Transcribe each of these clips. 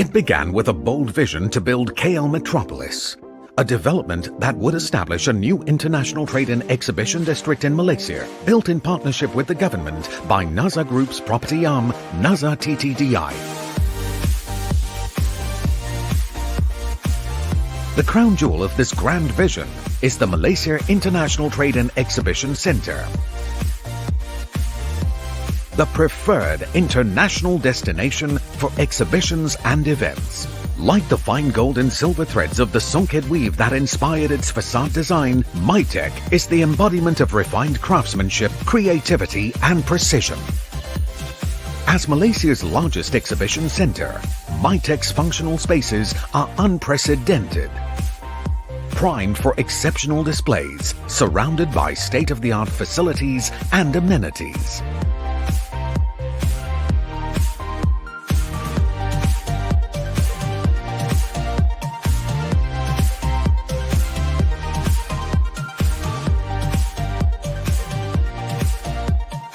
It began with a bold vision to build KL Metropolis, a development that would establish a new international trade and exhibition district in Malaysia, built in partnership with the government by NAZA Group's property arm, NAZA TTDI. The crown jewel of this grand vision is the Malaysia International Trade and Exhibition Centre, the preferred international destination for exhibitions and events. Like the fine gold and silver threads of the Songket weave that inspired its facade design, MITEC is the embodiment of refined craftsmanship, creativity and precision. As Malaysia's largest exhibition centre, MITEC's functional spaces are unprecedented. Primed for exceptional displays, surrounded by state-of-the-art facilities and amenities.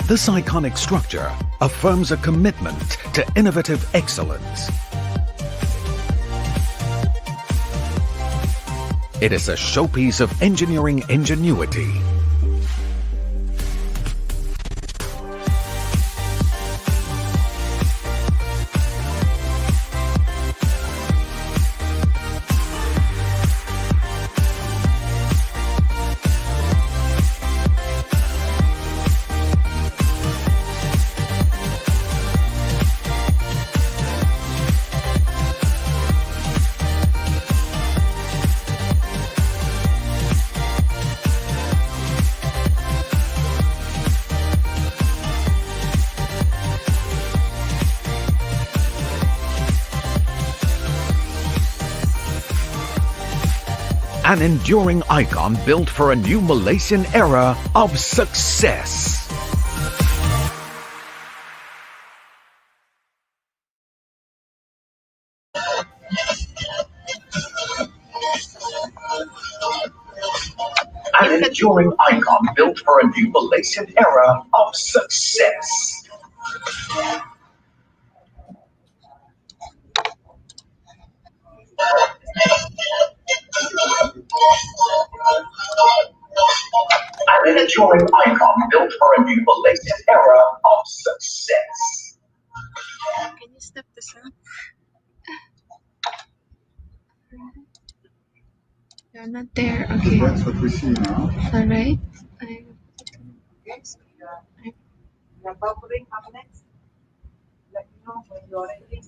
This iconic structure affirms a commitment to innovative excellence. It is a showpiece of engineering ingenuity. An enduring icon built for a new Malaysian era of success. An enduring icon built for a new Malaysian era of success. An enduring icon built for a new Malaysian era of success. Can you stop the sound? You're not there. Okay. That's what we see now. All right. You're buffering up next. Let me know when you're ready.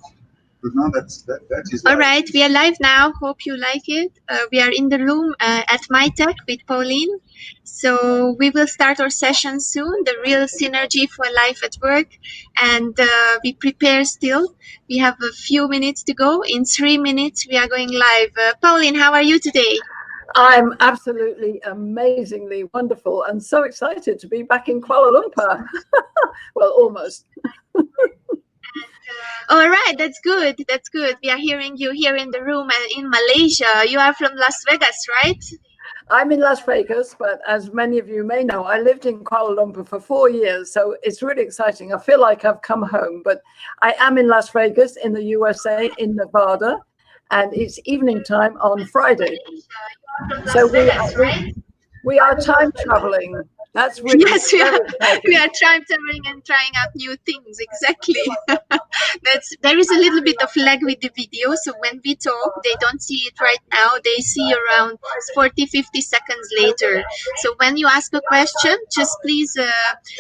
Now that is All right, we are live now. Hope you like it. We are in the room at MITEC with Pauline. So we will start our session soon, the real synergy for life at work. And we prepare still. We have a few minutes to go. In 3 minutes, we are going live. Pauline, how are you today? I'm absolutely amazingly wonderful and so excited to be back in Kuala Lumpur. Well, almost. All right, that's good. That's good. We are hearing you here in the room and in Malaysia. You are from Las Vegas, right? I'm in Las Vegas, but as many of you may know, I lived in Kuala Lumpur for 4 years, so it's really exciting. I feel like I've come home, but I am in Las Vegas in the USA, in Nevada, and it's evening time on Friday. So we are time traveling. That's really yes, we are time traveling and trying out new things. Exactly. There is a little bit of lag with the video. So when we talk, they don't see it right now. They see around 40-50 seconds later. So when you ask a question, just please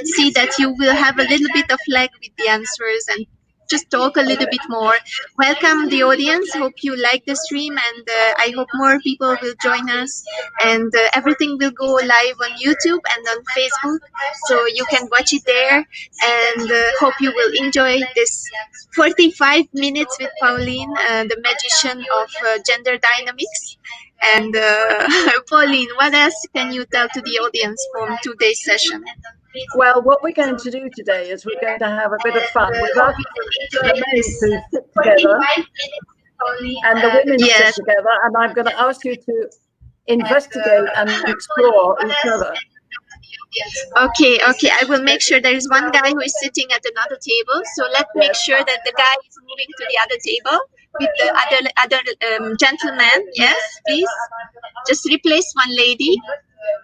see that you will have a little bit of lag with the answers and just talk a little bit more. Welcome the audience. Hope you like the stream, and I hope more people will join us. And everything will go live on YouTube and on Facebook, so you can watch it there. And hope you will enjoy this 45 minutes with Pauline, the magician of gender dynamics. And Pauline, what else can you tell to the audience from today's session? Well, what we're going to do today is we're going to have a bit of fun. We've asked the men to sit together and the women to sit together, and I'm going to ask you to investigate and explore each other. Okay, I will make sure there is one guy who is sitting at another table, so let's make sure that the guy is moving to the other table. with the other gentleman. Yes, please. Just replace one lady.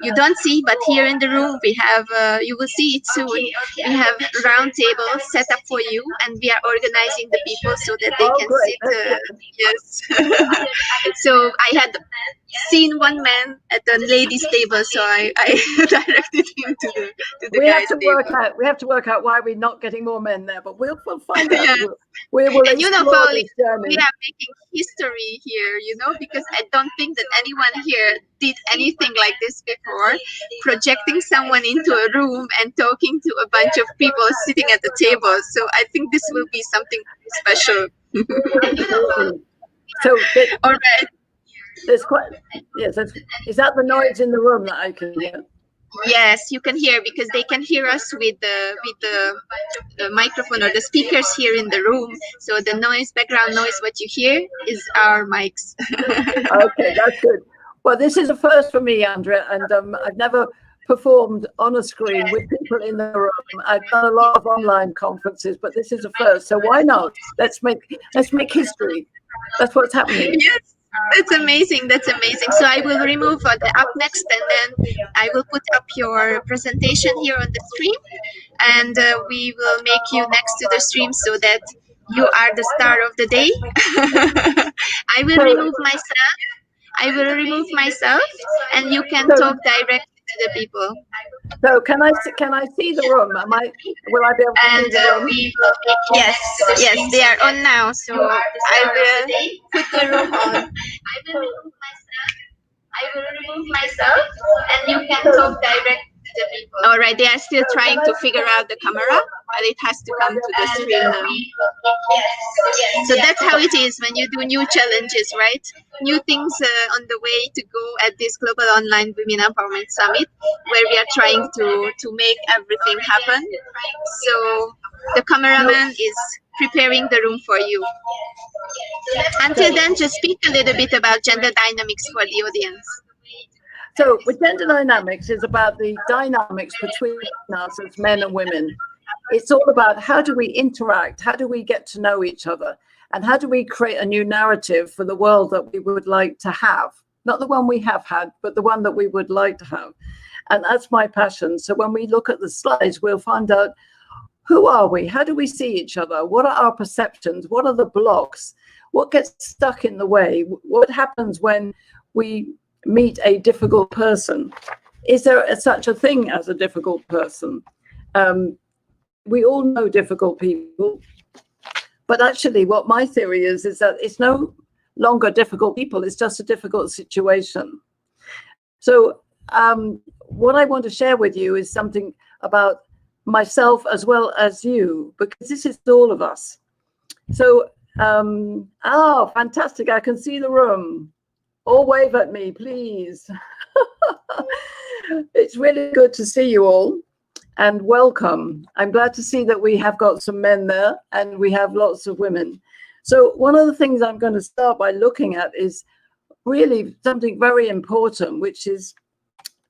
You don't see, but here in the room we have, you will see it soon, we have round tables set up for you, and we are organizing the people so that they can sit. Yes. So I had seen one man at the ladies' table, so I directed him to the guys' table. We have to work out why we're not getting more men there, but we'll find out. Yeah. We will and explore Pauline, this journey. We are making history here, because I don't think that anyone here did anything like this before, projecting someone into a room and talking to a bunch of people sitting at the table. So I think this will be something special. So, all right. There's is that the noise in the room that I can hear? Yes, you can hear, because they can hear us with the microphone or the speakers here in the room. So the noise, background noise, what you hear is our mics. Okay, that's good. Well, this is a first for me, Andrea, and I've never performed on a screen with people in the room. I've done a lot of online conferences, but this is a first. So why not? Let's make history. That's what's happening. Yes. That's amazing. That's amazing. So I will remove the up next, and then I will put up your presentation here on the stream, and we will make you next to the stream so that you are the star of the day. I will remove myself. And you can talk directly to the people. So can I see the room? Will I be able to see the room? Yes, they are on now. So I will put the room on. I will remove myself, and you can talk directly to the people. All right, they are still trying to figure out the camera, but it has to come to the screen now. So that's how it is when you do new challenges, right? New things on the way to go at this Global Online Women Empowerment Summit, where we are trying to make everything happen. So the cameraman is preparing the room for you. Until then, just speak a little bit about gender dynamics for the audience. So with gender dynamics is about the dynamics between us as men and women. It's all about how do we interact, how do we get to know each other, and how do we create a new narrative for the world that we would like to have. Not the one we have had, but the one that we would like to have. And that's my passion. So when we look at the slides, we'll find out, who are we? How do we see each other? What are our perceptions? What are the blocks? What gets stuck in the way? What happens when we meet a difficult person? Is there such a thing as a difficult person? We all know difficult people, but actually what my theory is that it's no longer difficult people, it's just a difficult situation. So what I want to share with you is something about myself as well as you, because this is all of us. So, fantastic, I can see the room. All wave at me, please. It's really good to see you all, and welcome. I'm glad to see that we have got some men there and we have lots of women. So one of the things I'm going to start by looking at is really something very important, which is,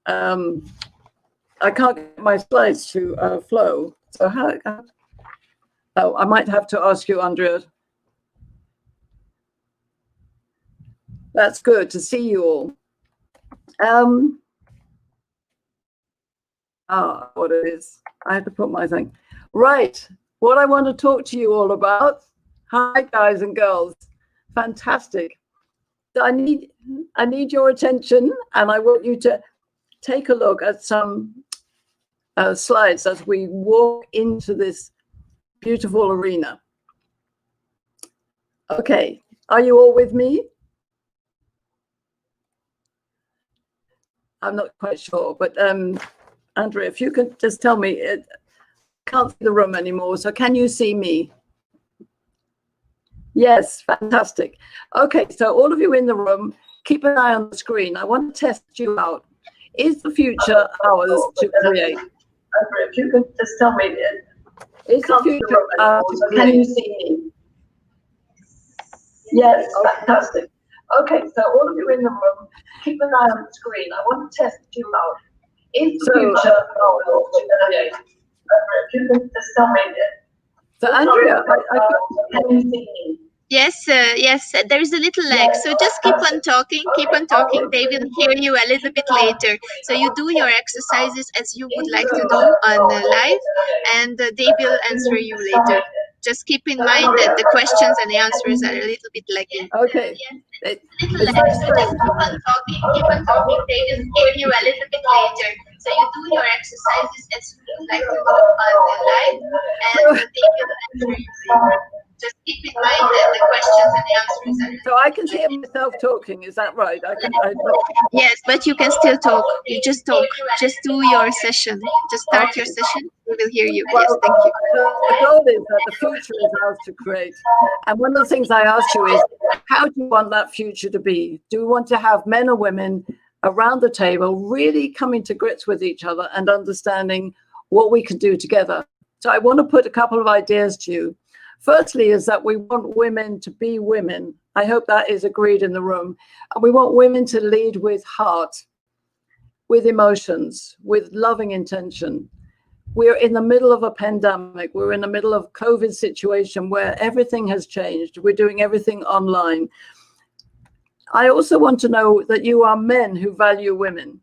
I can't get my slides to flow. So I might have to ask you, Andrea. That's good to see you all. What it is. I have to put my thing. Right. What I want to talk to you all about. Hi, guys and girls. Fantastic. So I need your attention, and I want you to take a look at some slides as we walk into this beautiful arena. Okay. Are you all with me? I'm not quite sure, but Andrea, if you can just tell me, I can't see the room anymore, so can you see me? Yes, fantastic. Okay, so all of you in the room, keep an eye on the screen. I want to test you out. Is the future ours to create? Andrea, if you can just tell me, is the future ours to create? Can you see me? Yes, fantastic. Okay, so all of you in the room, keep an eye on the screen. I want to test you out. Is the future ours to create? If you can just tell me. So Andrea, can you see me? Yes, yes, there is a little lag. So just keep on talking, keep on talking. They will hear you a little bit later. So you do your exercises as you would like to do on live, and they will answer you later. Just keep in mind that the questions and the answers are a little bit lagging. Okay. Little lag. So just keep on talking, keep on talking. They will hear you a little bit later. So you do your exercises as you would like to do on live, and they will answer you later. Just keep in mind that the questions and the answers are. So I can hear myself talking, is that right? Yes, but you can still talk. You just talk. Just do your session. Just start your session. We will hear you. Yes, thank you. The goal is that the future is ours to create. And one of the things I asked you is, how do you want that future to be? Do we want to have men or women around the table really coming to grips with each other and understanding what we can do together? So I want to put a couple of ideas to you. Firstly, is that we want women to be women. I hope that is agreed in the room. And we want women to lead with heart, with emotions, with loving intention. We're in the middle of a pandemic. We're in the middle of a COVID situation where everything has changed. We're doing everything online. I also want to know that you are men who value women.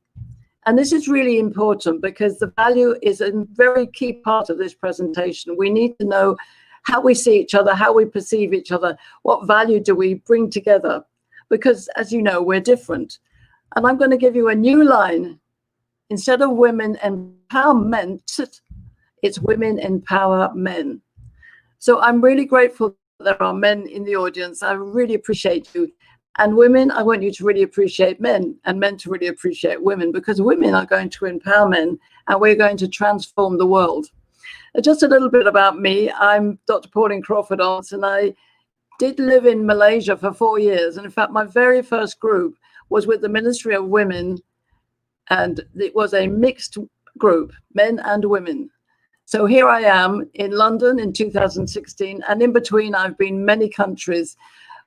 And this is really important because the value is a very key part of this presentation. We need to know how we see each other, how we perceive each other, what value do we bring together? Because as you know, we're different. And I'm going to give you a new line. Instead of women empowerment, it's women empower men. So I'm really grateful that there are men in the audience. I really appreciate you. And women, I want you to really appreciate men, and men to really appreciate women, because women are going to empower men and we're going to transform the world. Just a little bit about me. I'm Dr. Pauline Crawford-Omps, and I did live in Malaysia for 4 years. And in fact, my very first group was with the Ministry of Women, and it was a mixed group, men and women. So here I am in London in 2016, and in between I've been many countries.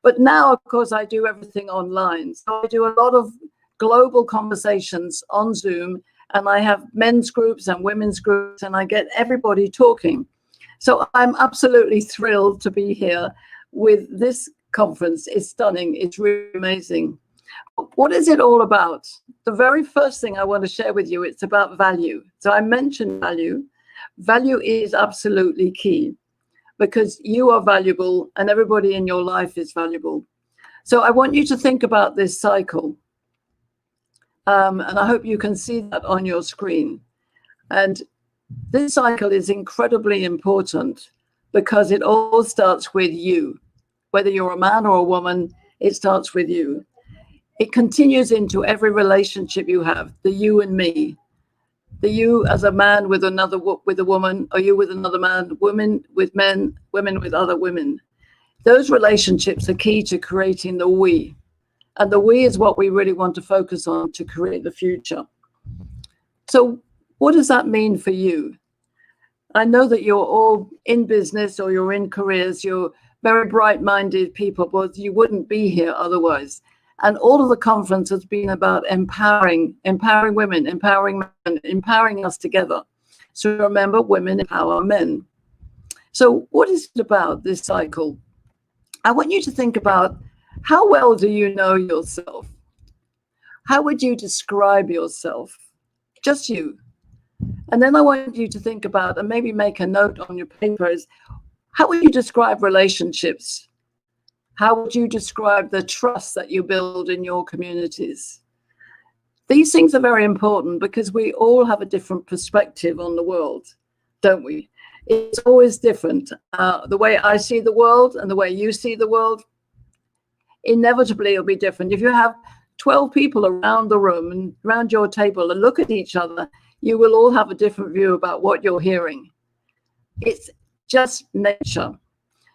But now, of course, I do everything online. So I do a lot of global conversations on Zoom, and I have men's groups and women's groups, and I get everybody talking. So I'm absolutely thrilled to be here with this conference. It's stunning. It's really amazing. What is it all about? The very first thing I want to share with you, it's about value. So I mentioned value. Value is absolutely key because you are valuable and everybody in your life is valuable. So I want you to think about this cycle. And I hope you can see that on your screen. And this cycle is incredibly important because it all starts with you. Whether you're a man or a woman, it starts with you. It continues into every relationship you have, the you and me. The you as a man with a woman, or you with another man, women with men, women with other women. Those relationships are key to creating the we. And the we is what we really want to focus on to create the future. So what does that mean for you? I know that you're all in business or you're in careers, you're very bright-minded people, but you wouldn't be here otherwise. And all of the conference has been about empowering women, empowering men, empowering us together. So remember, women empower men. So what is it about, this cycle? I want you to think about, how well do you know yourself? How would you describe yourself? Just you. And then I want you to think about, and maybe make a note on your papers, how would you describe relationships? How would you describe the trust that you build in your communities? These things are very important because we all have a different perspective on the world, don't we? It's always different. The way I see the world and the way you see the world, inevitably it'll be different. If you have 12 people around the room and around your table and look at each other, you will all have a different view about what you're hearing. It's just nature.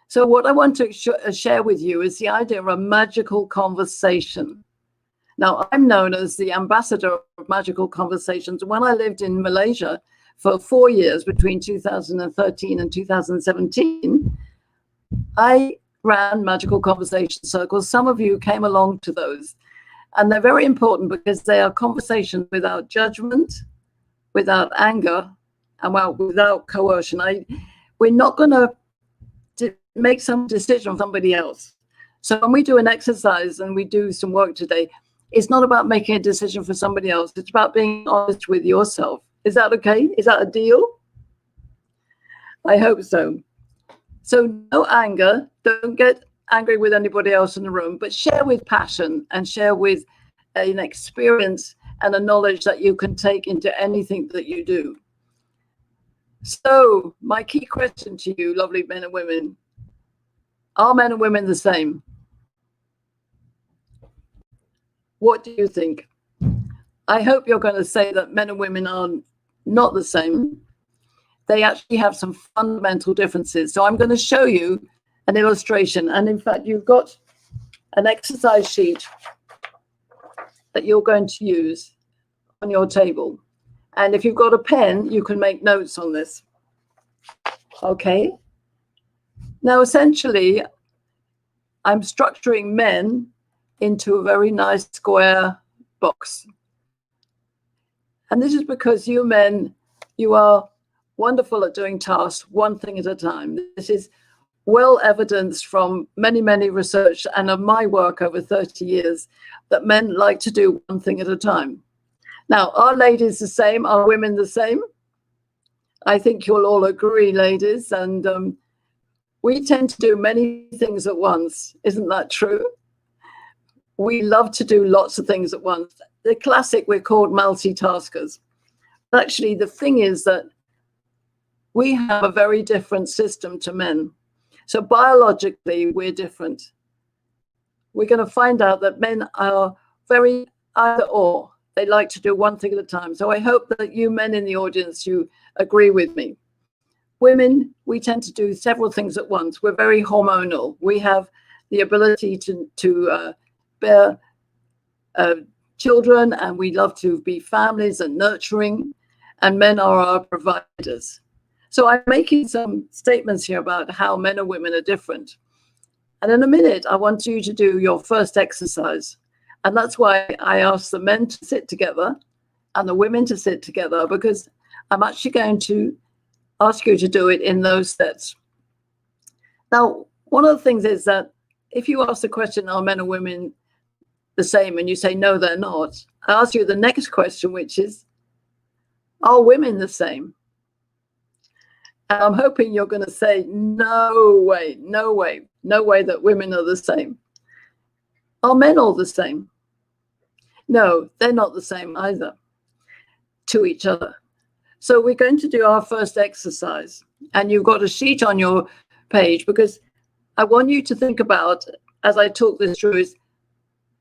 So what I want to share with you is the idea of a magical conversation. Now, I'm known as the ambassador of magical conversations. When I lived in Malaysia for 4 years, between 2013 and 2017, I ran magical conversation circles. Some of you came along to those. And they're very important because they are conversations without judgment, without anger, and without coercion. We're not going to make some decision on somebody else. So when we do an exercise and we do some work today, it's not about making a decision for somebody else. It's about being honest with yourself. Is that okay? Is that a deal? I hope so. So no anger. Don't get angry with anybody else in the room, but share with passion and share with an experience and a knowledge that you can take into anything that you do. So my key question to you, lovely men and women, are men and women the same? What do you think? I hope you're going to say that men and women are not the same. They actually have some fundamental differences. So I'm going to show you an illustration. And in fact, you've got an exercise sheet that you're going to use on your table. And if you've got a pen, you can make notes on this. Okay. Now, essentially, I'm structuring men into a very nice square box. And this is because you men, you are wonderful at doing tasks one thing at a time. This is well evidenced from many, many research and of my work over 30 years that men like to do one thing at a time. Now, are ladies the same? Are women the same? I think you'll all agree, ladies. And we tend to do many things at once. Isn't that true? We love to do lots of things at once. The classic, we're called multitaskers. Actually, the thing is that we have a very different system to men. So biologically, we're different. We're going to find out that men are very either or. They like to do one thing at a time. So I hope that you men in the audience, you agree with me. Women, we tend to do several things at once. We're very hormonal. We have the ability to bear children, and we love to be families and nurturing, and men are our providers. So I'm making some statements here about how men and women are different. And in a minute, I want you to do your first exercise. And that's why I asked the men to sit together and the women to sit together, because I'm actually going to ask you to do it in those sets. Now, one of the things is that if you ask the question, are men and women the same, and you say, no, they're not, I ask you the next question, which is, are women the same? And I'm hoping you're going to say, no way, no way, no way that women are the same. Are men all the same? No, they're not the same either to each other. So we're going to do our first exercise. And you've got a sheet on your page, because I want you to think about, as I talk this through, is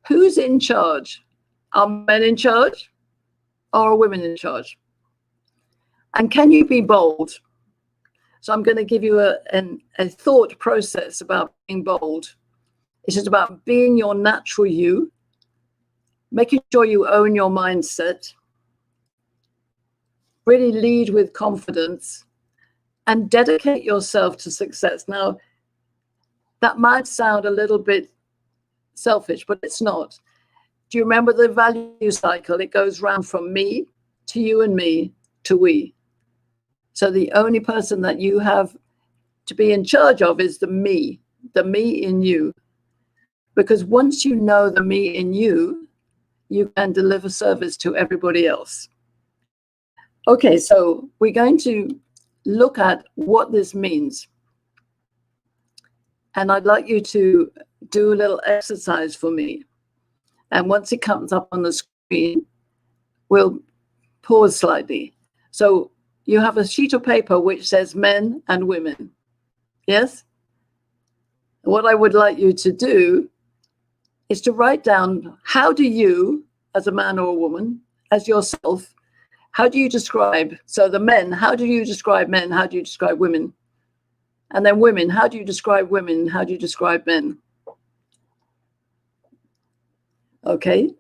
who's in charge? Are men in charge or are women in charge? And can you be bold? So I'm going to give you a thought process about being bold. It's just about being your natural you, making sure you own your mindset, really lead with confidence, and dedicate yourself to success. Now, that might sound a little bit selfish, but it's not. Do you remember the value cycle? It goes round from me to you and me to we. So the only person that you have to be in charge of is the me in you. Because once you know the me in you, you can deliver service to everybody else. Okay, so we're going to look at what this means. And I'd like you to do a little exercise for me. And once it comes up on the screen, we'll pause slightly. So you have a sheet of paper which says men and women. Yes? What I would like you to do is to write down, how do you, as a man or a woman, as yourself, how do you describe? So the men, how do you describe men? How do you describe women? And then women, how do you describe women? How do you describe men? Okay.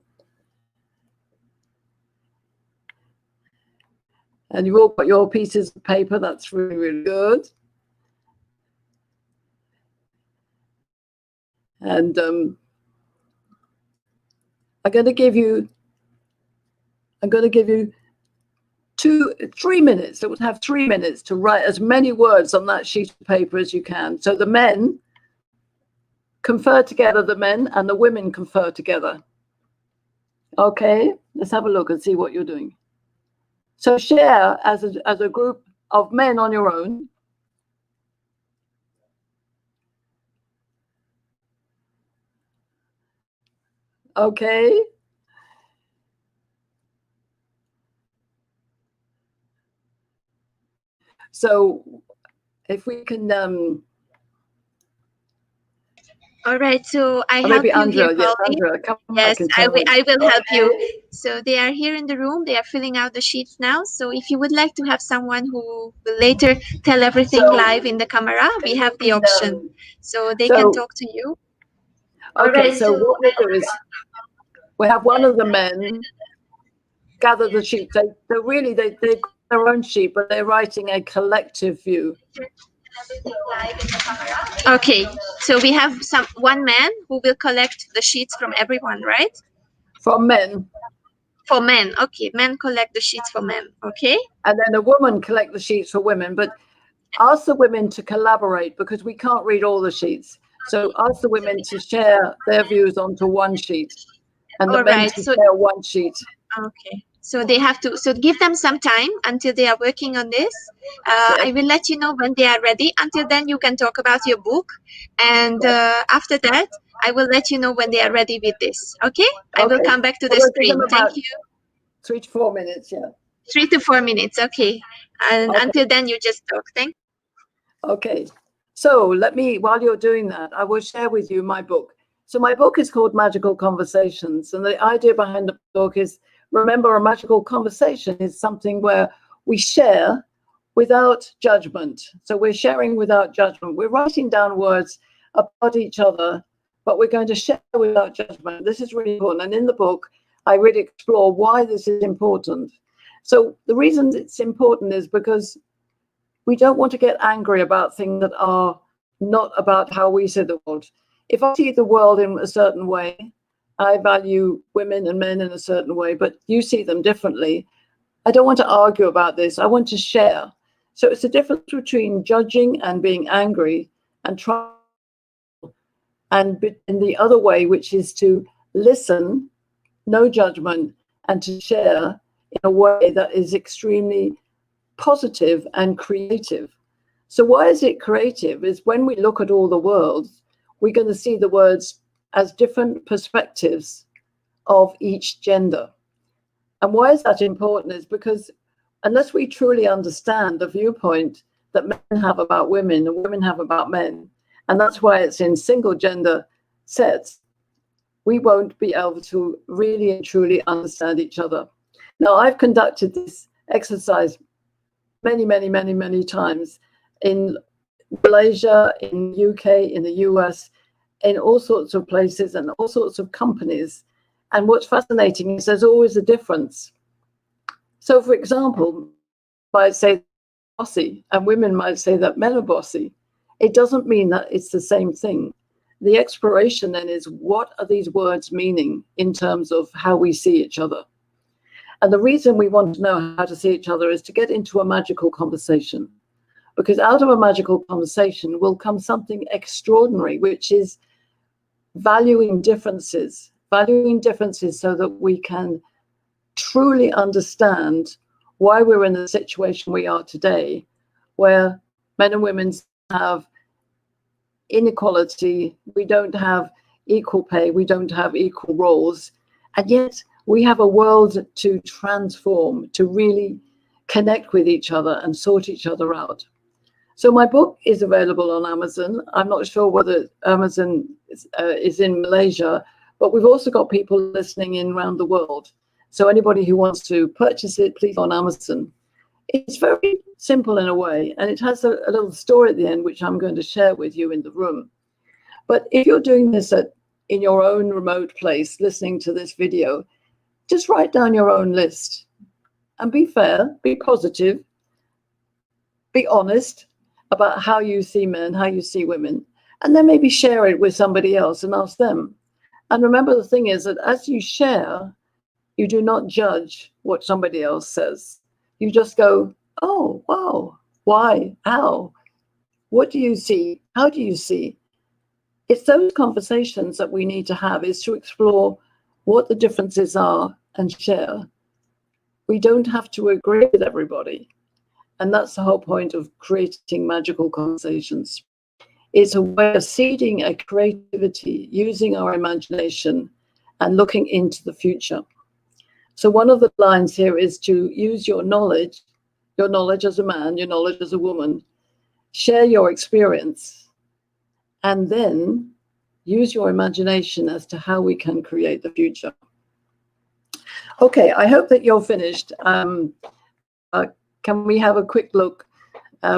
And you've all got your pieces of paper. That's really, really good. And I'm going to give you 3 minutes. It would have 3 minutes to write as many words on that sheet of paper as you can. So the men confer together, the men, and the women confer together. Okay, let's have a look and see what you're doing. So share as a group of men on your own. Okay. So if we can all right, so I help maybe you Andrea, here, yes, Pauline. Andrea, come Yes, back and I tell will, me. I will help you. So they are here in the room. They are filling out the sheets now. So if you would like to have someone who will later tell everything live in the camera, we have the option. So they can talk to you. Okay, so what we'll do is we have one of the men gather the sheets. They've got their own sheet, but they're writing a collective view. Okay, so we have one man who will collect the sheets from everyone, right? From men. For men, okay. Men collect the sheets for men, okay? And then a woman collect the sheets for women, but ask the women to collaborate because we can't read all the sheets. So ask the women to share their views onto one sheet and the men to share one sheet. Okay. So they have to, so give them some time until they are working on this. I will let you know when they are ready. Until then, you can talk about your book. And after that, I will let you know when they are ready with this. Okay? I will come back to the screen. Thank you. 3 to 4 minutes, yeah. 3 to 4 minutes, okay. And until then, you just talk. Thank you. Okay. So while you're doing that, I will share with you my book. So my book is called Magical Conversations. And the idea behind the book is, remember, a magical conversation is something where we share without judgment. So we're sharing without judgment. We're writing down words about each other, but we're going to share without judgment. This is really important. And in the book, I really explore why this is important. So the reason it's important is because we don't want to get angry about things that are not about how we see the world. If I see the world in a certain way, I value women and men in a certain way, but you see them differently. I don't want to argue about this. I want to share. So it's the difference between judging and being angry and trying, and in the other way, which is to listen, no judgment, and to share in a way that is extremely positive and creative. So why is it creative? Is when we look at all the worlds, we're going to see the words as different perspectives of each gender. And why is that important? Is because unless we truly understand the viewpoint that men have about women and women have about men, and that's why it's in single gender sets, we won't be able to really and truly understand each other. Now, I've conducted this exercise many times in Malaysia, in UK, in the US, in all sorts of places and all sorts of companies. And what's fascinating is there's always a difference. So, for example, I might say bossy, and women might say that men are bossy. It doesn't mean that it's the same thing. The exploration then is, what are these words meaning in terms of how we see each other? And the reason we want to know how to see each other is to get into a magical conversation. Because out of a magical conversation will come something extraordinary, which is valuing differences so that we can truly understand why we're in the situation we are today, where men and women have inequality, we don't have equal pay, we don't have equal roles, and yet we have a world to transform, to really connect with each other and sort each other out. So my book is available on Amazon. I'm not sure whether Amazon is in Malaysia, but we've also got people listening in around the world. So anybody who wants to purchase it, please, on Amazon. It's very simple in a way, and it has a little story at the end, which I'm going to share with you in the room. But if you're doing this in your own remote place, listening to this video, just write down your own list and be fair, be positive, be honest about how you see men, how you see women, and then maybe share it with somebody else and ask them. And remember, the thing is that as you share, you do not judge what somebody else says. You just go, oh, wow, why, how, what do you see, how do you see? it's those conversations that we need to have, is to explore what the differences are and share. We don't have to agree with everybody. And that's the whole point of creating magical conversations. It's a way of seeding a creativity, using our imagination and looking into the future. So one of the lines here is to use your knowledge as a man, your knowledge as a woman, share your experience, and then use your imagination as to how we can create the future. Okay, I hope that you're finished. Can we have a quick look?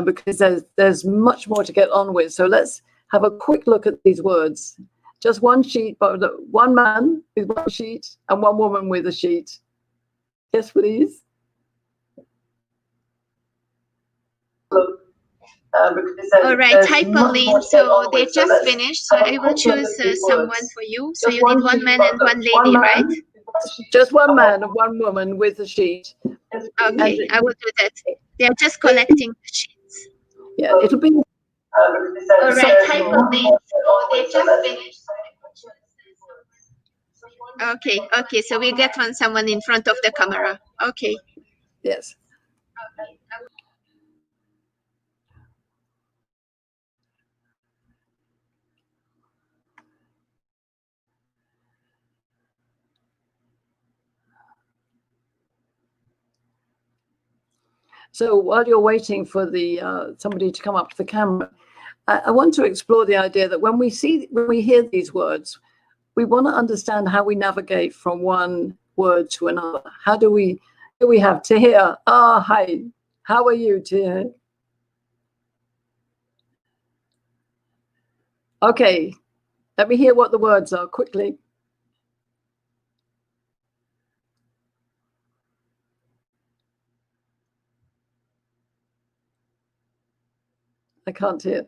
Because there's much more to get on with. So let's have a quick look at these words. Just one sheet, but one man with one sheet and one woman with a sheet. Yes, please. All right, hi Pauline. So they just finished. So I will choose someone for you. So you need one man and one lady, right? Just one man and one woman with a sheet. Okay, I will do that. They are just collecting the sheets. Yeah, it'll be. All right, hi Pauline. So they just finished. Okay. So we get someone in front of the camera. Okay. Yes. So while you're waiting for the somebody to come up to the camera, I want to explore the idea that when we hear these words, we want to understand how we navigate from one word to another. How do we? Here we have Tahir. Hi. How are you, Tahir? Okay. Let me hear what the words are quickly. I can't hear.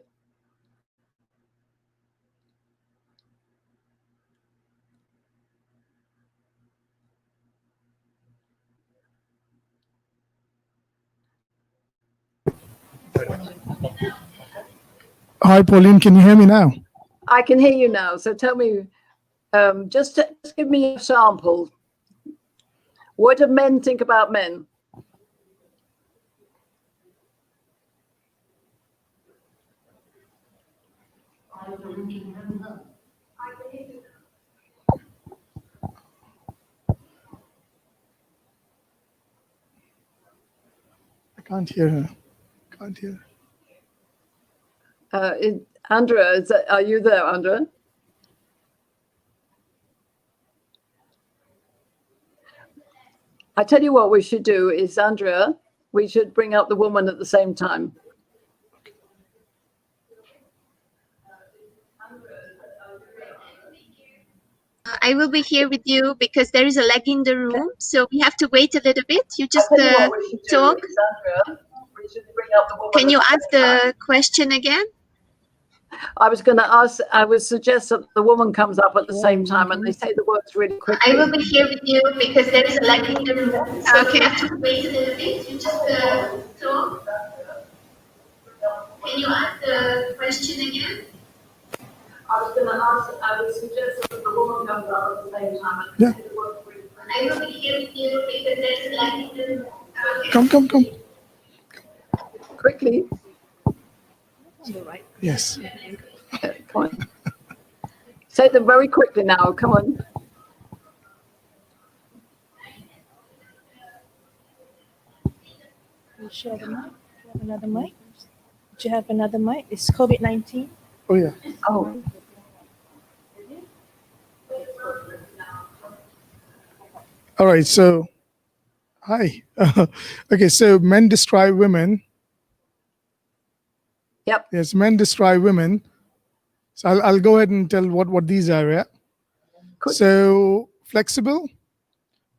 Hi, Pauline. Can you hear me now? I can hear you now. So tell me, just give me a sample. What do men think about men? I can't hear her. Can't hear her. Andrea, are you there, Andrea? I tell you what we should do is, Andrea, we should bring up the woman at the same time. I will be here with you because there is a lag in the room, so we have to wait a little bit. You just talk. Can you ask the question again? I was going to ask, I would suggest that the woman comes up at the same time and they say the words really quickly. I will be here with you because there is a lag in the room. So okay. You have to wait a little bit. You just talk. Can you ask the question again? I was going to ask, I would suggest that the woman comes up at the same time and Yeah. say the words really quickly. I will be here with you because there is a lag in the room. Okay. Come. Quickly. Yes. Come on. Say them very quickly now. Come on. You share the mic. Do you have another mic? Do you have another mic? It's COVID-19. Oh, yeah. Oh. All right. So, hi. Okay. So, men describe women. Yep. Yes, men describe women. So, I'll go ahead and tell what these are. Yeah. Good. So, flexible,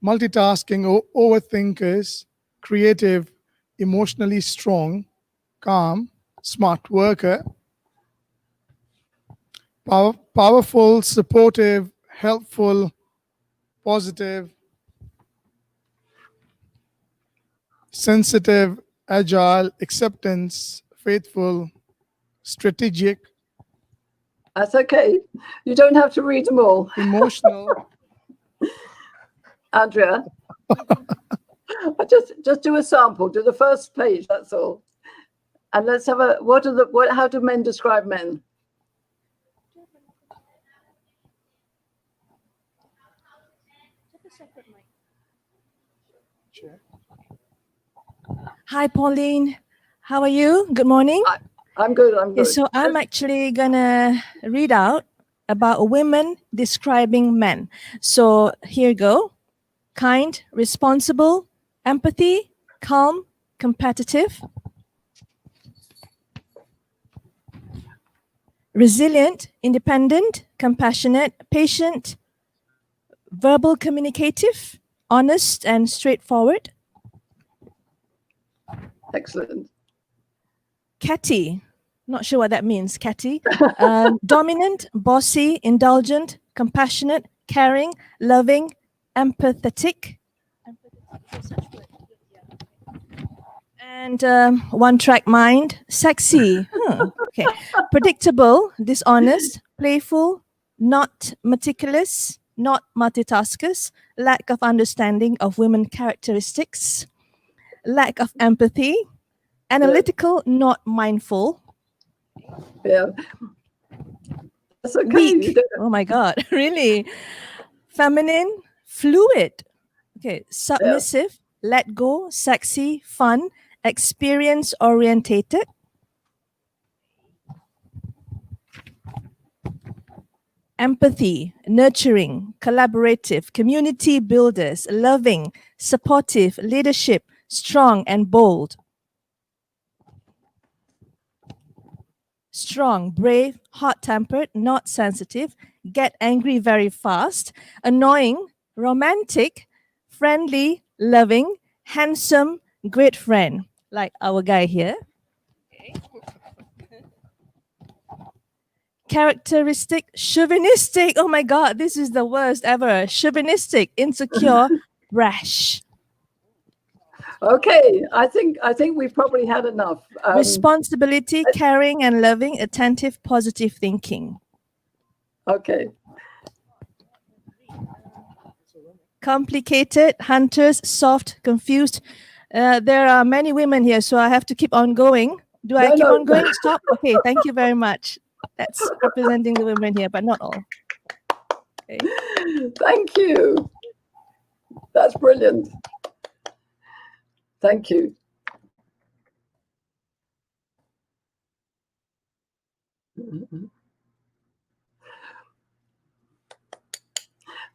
multitasking, overthinkers, creative, emotionally strong, calm, smart worker, powerful, supportive, helpful, positive, sensitive, agile, acceptance, faithful, strategic, That's okay. You don't have to read them all. Emotional. Andrea, just do a sample. Do the first page. That's all. And let's have a. How do men describe men? Hi, Pauline. How are you? Good morning. I'm good. I'm good. Okay, so I'm actually gonna read out about women describing men. So here you go. Kind, responsible, empathy, calm, competitive, resilient, independent, compassionate, patient, verbal communicative, honest and straightforward, Excellent. catty. Not sure what that means, catty. Dominant, bossy, indulgent, compassionate, caring, loving, empathetic. And one-track mind, sexy. Okay. Predictable, dishonest, playful, not meticulous, not multitaskers, lack of understanding of women characteristics, lack of empathy, analytical, not mindful, Yeah. That's okay. weak. Oh my God, really? Feminine, fluid. Okay, submissive, let go, sexy, fun, experience orientated. Empathy, nurturing, collaborative, community builders, loving, supportive, leadership, strong and bold. Strong, brave, hot-tempered, not sensitive, get angry very fast, annoying, romantic, friendly, loving, handsome, great friend, like our guy here. Characteristic, chauvinistic. Oh my God, this is the worst ever. Chauvinistic, insecure, brash. Okay, I think we've probably had enough. Responsibility, caring and loving, attentive, positive thinking. Okay. Complicated, hunters, soft, confused. There are many women here, so I have to keep on going. Do I keep on going? Stop. Okay, thank you very much. That's representing the women here, but not all. Okay. Thank you. That's brilliant. Thank you.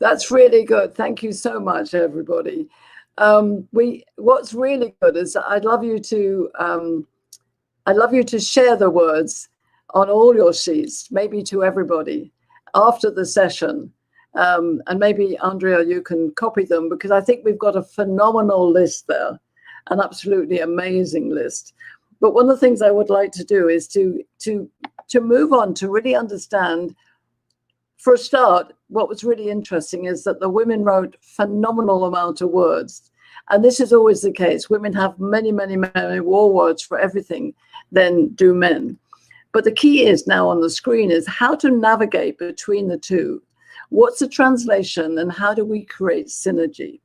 That's really good. Thank you so much, everybody. What's really good is I'd love you to share the words on all your sheets, maybe to everybody after the session. And maybe, Andrea, you can copy them, because I think we've got a phenomenal list there, an absolutely amazing list. But one of the things I would like to do is to move on to really understand. For a start, what was really interesting is that the women wrote phenomenal amount of words. And this is always the case. Women have many, many, many more words for everything than do men. But the key is now on the screen is how to navigate between the two. What's the translation and how do we create synergy?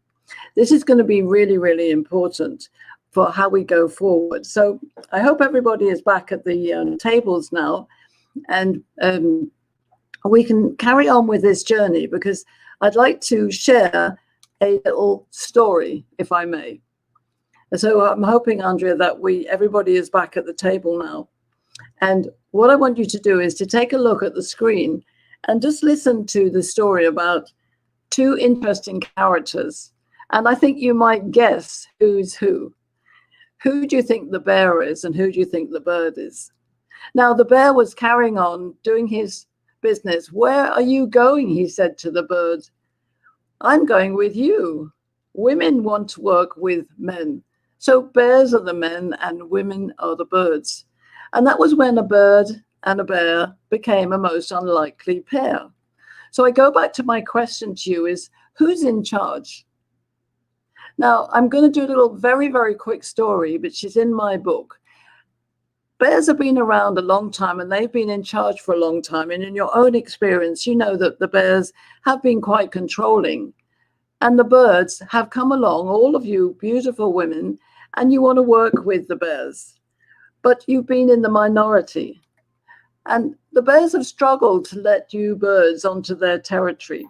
This is going to be really, really important for how we go forward. So I hope everybody is back at the tables now, and we can carry on with this journey, because I'd like to share a little story, if I may. So I'm hoping, Andrea, that everybody is back at the table now. And what I want you to do is to take a look at the screen and just listen to the story about two interesting characters. And I think you might guess who's who. Who do you think the bear is and who do you think the bird is? Now, the bear was carrying on doing his business. Where are you going? He said to the bird. I'm going with you. Women want to work with men. So bears are the men and women are the birds. And that was when a bird and a bear became a most unlikely pair. So I go back to my question to you is, who's in charge? Now, I'm going to do a little very, very quick story, which is in my book. bears have been around a long time and they've been in charge for a long time. And in your own experience, you know that the bears have been quite controlling. And the birds have come along, all of you beautiful women, and you want to work with the bears. But you've been in the minority. And the bears have struggled to let you birds onto their territory.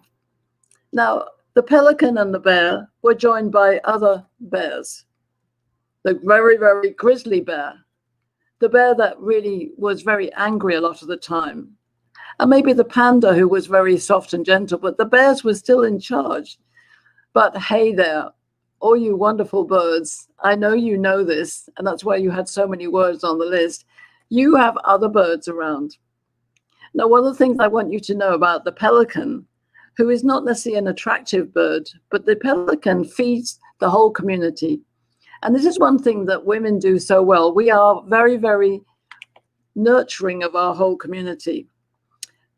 Now, the pelican and the bear were joined by other bears. The very, very grizzly bear. The bear that really was very angry a lot of the time. And maybe the panda who was very soft and gentle, but the bears were still in charge. But hey there, all you wonderful birds, I know you know this, and that's why you had so many words on the list. You have other birds around. Now, one of the things I want you to know about the pelican, who is not necessarily an attractive bird, but the pelican feeds the whole community. And this is one thing that women do so well. We are very, very nurturing of our whole community.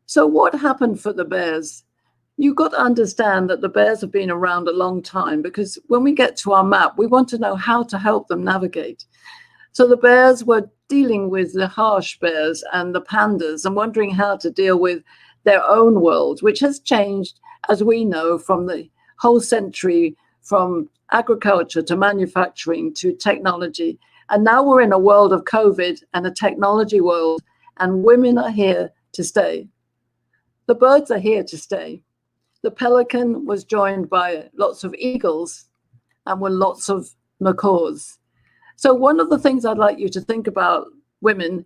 So what happened for the bears? You've got to understand that the bears have been around a long time, because when we get to our map, we want to know how to help them navigate. So the bears were dealing with the harsh bears and the pandas and wondering how to deal with their own world, which has changed, as we know, from the whole century, from agriculture to manufacturing to technology. And now we're in a world of COVID and a technology world, and women are here to stay. The birds are here to stay. The pelican was joined by lots of eagles and were lots of macaws. So one of the things I'd like you to think about, women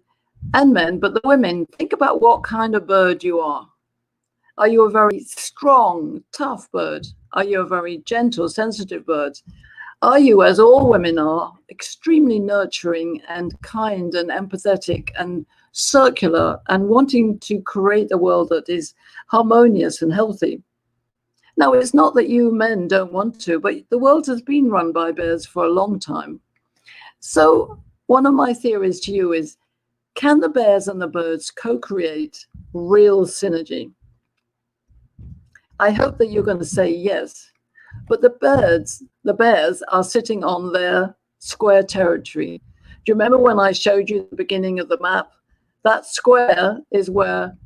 and men, but the women, think about what kind of bird you are. Are you a very strong, tough bird? Are you a very gentle, sensitive bird? Are you, as all women are, extremely nurturing and kind and empathetic and circular and wanting to create a world that is harmonious and healthy? Now, it's not that you men don't want to, but the world has been run by bears for a long time. So one of my theories to you is, can the bears and the birds co-create real synergy? I hope that you're going to say yes. But the bears are sitting on their square territory. Do you remember when I showed you the beginning of the map? That square is where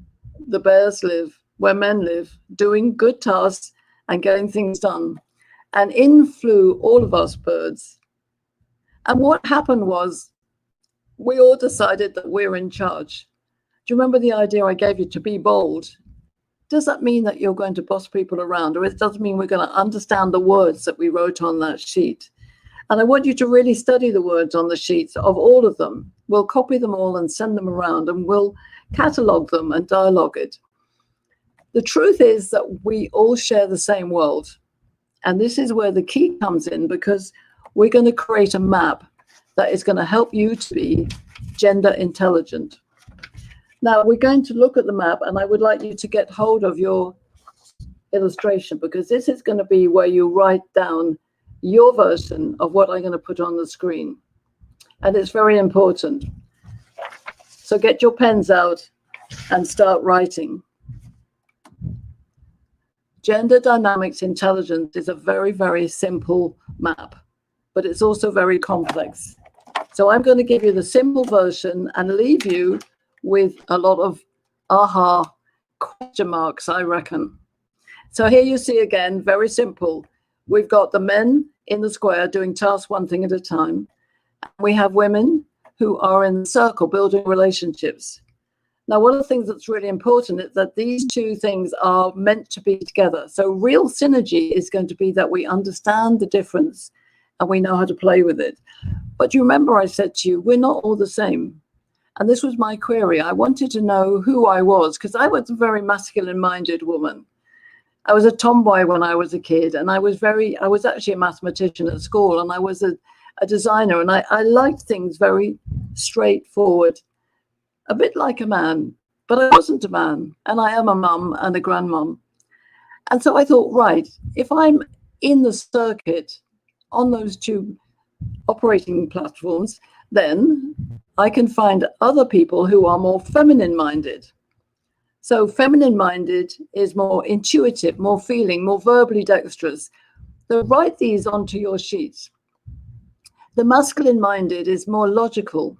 the bears live, where men live, doing good tasks and getting things done. And in flew all of us birds. And what happened was, we all decided that we're in charge. Do you remember the idea I gave you to be bold? Does that mean that you're going to boss people around, or it does mean we're going to understand the words that we wrote on that sheet? And I want you to really study the words on the sheets, of all of them. We'll copy them all and send them around, and we'll catalog them and dialogue it. The truth is that we all share the same world. And this is where the key comes in, because we're going to create a map that is going to help you to be gender intelligent. Now, we're going to look at the map, and I would like you to get hold of your illustration, because this is going to be where you write down your version of what I'm going to put on the screen. And it's very important. So get your pens out and start writing. Gender dynamics intelligence is a very, very simple map, but it's also very complex. So I'm going to give you the simple version and leave you with a lot of aha question marks, I reckon. So here you see again, very simple. We've got the men in the square doing tasks one thing at a time. We have women who are in the circle building relationships. Now, one of the things that's really important is that these two things are meant to be together. So real synergy is going to be that we understand the difference and we know how to play with it. But you remember I said to you, we're not all the same. And this was my query. I wanted to know who I was, because I was a very masculine-minded woman. I was a tomboy when I was a kid, and I was actually a mathematician at school, and I was a designer, and I liked things very straightforward, a bit like a man, but I wasn't a man, and I am a mum and a grandmum. And so I thought, right, if I'm in the circuit on those two operating platforms, then I can find other people who are more feminine-minded. So feminine-minded is more intuitive, more feeling, more verbally dexterous. So write these onto your sheets. The masculine-minded is more logical,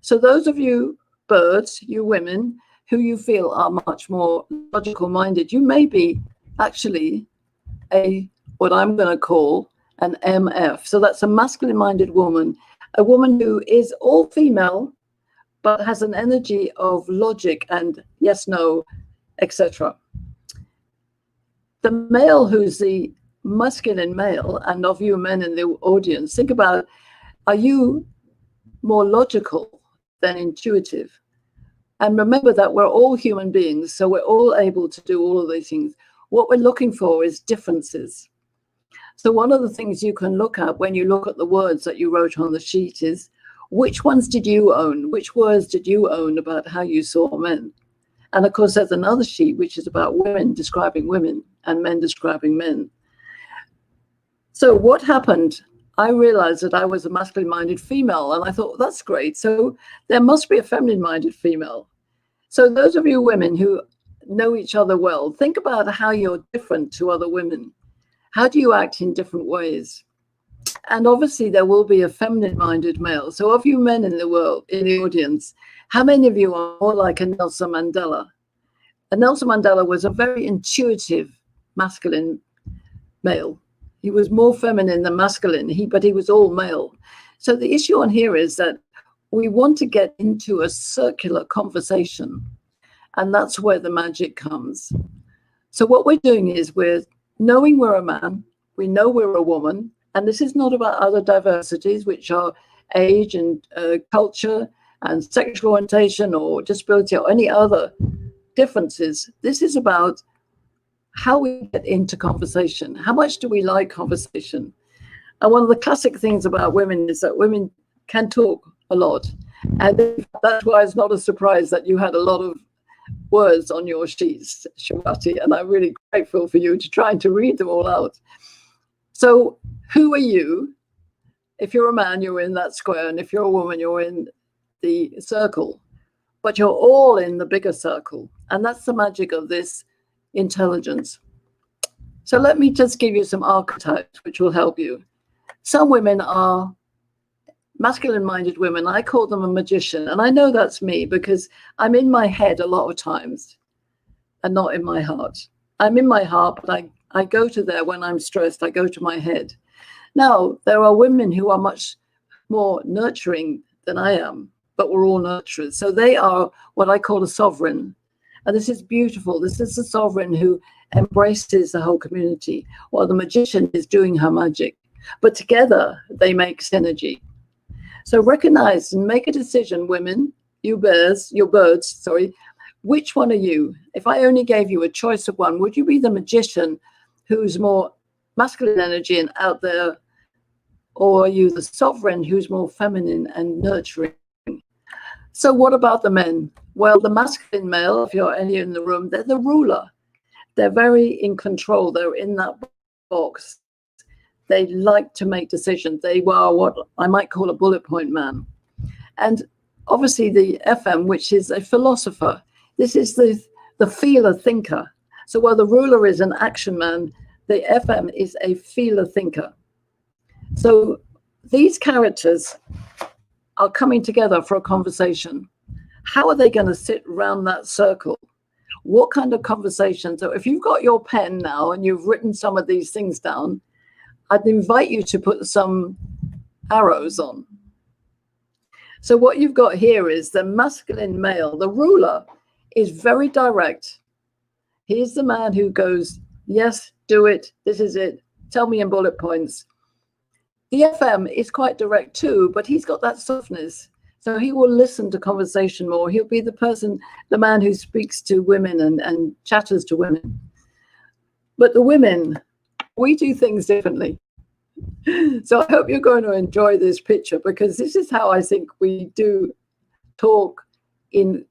So those of you birds, you women, who you feel are much more logical minded, you may be actually what I'm going to call an MF. So that's a masculine minded woman, a woman who is all female, but has an energy of logic and yes, no, etc. The male who's the masculine male, and of you men in the audience, think about, are you more logical than intuitive? And remember that we're all human beings, so we're all able to do all of these things. What we're looking for is differences. So one of the things you can look at when you look at the words that you wrote on the sheet is, which ones did you own? Which words did you own about how you saw men? And of course, there's another sheet which is about women describing women and men describing men. So what happened? I realized that I was a masculine-minded female, and I thought, that's great. So there must be a feminine-minded female. So those of you women who know each other well, think about how you're different to other women. How do you act in different ways? And obviously there will be a feminine-minded male. So of you men in the world, in the audience, how many of you are more like a Nelson Mandela? And Nelson Mandela was a very intuitive masculine male. He was more feminine than masculine, but he was all male. So the issue on here is that we want to get into a circular conversation, and that's where the magic comes. So what we're doing is we're knowing we're a man, we know we're a woman, and this is not about other diversities, which are age and culture and sexual orientation or disability or any other differences. This is about how we get into conversation. How much do we like conversation? And one of the classic things about women is that women can talk a lot. And that's why it's not a surprise that you had a lot of words on your sheets, Shawati, and I'm really grateful for you to trying to read them all out. So who are you? If you're a man, you're in that square, and if you're a woman, you're in the circle, but you're all in the bigger circle. And that's the magic of this intelligence. So let me just give you some archetypes which will help you. Some women are masculine-minded women. I call them a magician, and I know that's me because I'm in my head a lot of times and not in my heart. I'm in my heart, but I go to there when I'm stressed. I go to my head. Now, there are women who are much more nurturing than I am, but we're all nurturers. So they are what I call a sovereign. And this is beautiful. This is the sovereign who embraces the whole community, while the magician is doing her magic. But together, they make synergy. So recognize and make a decision, women, you birds, which one are you? If I only gave you a choice of one, would you be the magician who's more masculine energy and out there, or are you the sovereign who's more feminine and nurturing? So what about the men? Well, the masculine male, if you're any in the room, they're the ruler. They're very in control. They're in that box. They like to make decisions. They are what I might call a bullet point man. And obviously the FM, which is a philosopher, this is the feeler thinker. So while the ruler is an action man, the FM is a feeler thinker. So these characters are coming together for a conversation. How are they going to sit around that circle? What kind of conversation? So if you've got your pen now and you've written some of these things down, I'd invite you to put some arrows on. So what you've got here is the masculine male. The ruler is very direct. He's the man who goes, yes, do it. This is it. Tell me in bullet points. The FM is quite direct too, but he's got that softness. So he will listen to conversation more. He'll be the man who speaks to women and chatters to women. But the women, we do things differently. So I hope you're going to enjoy this picture, because this is how I think we do talk in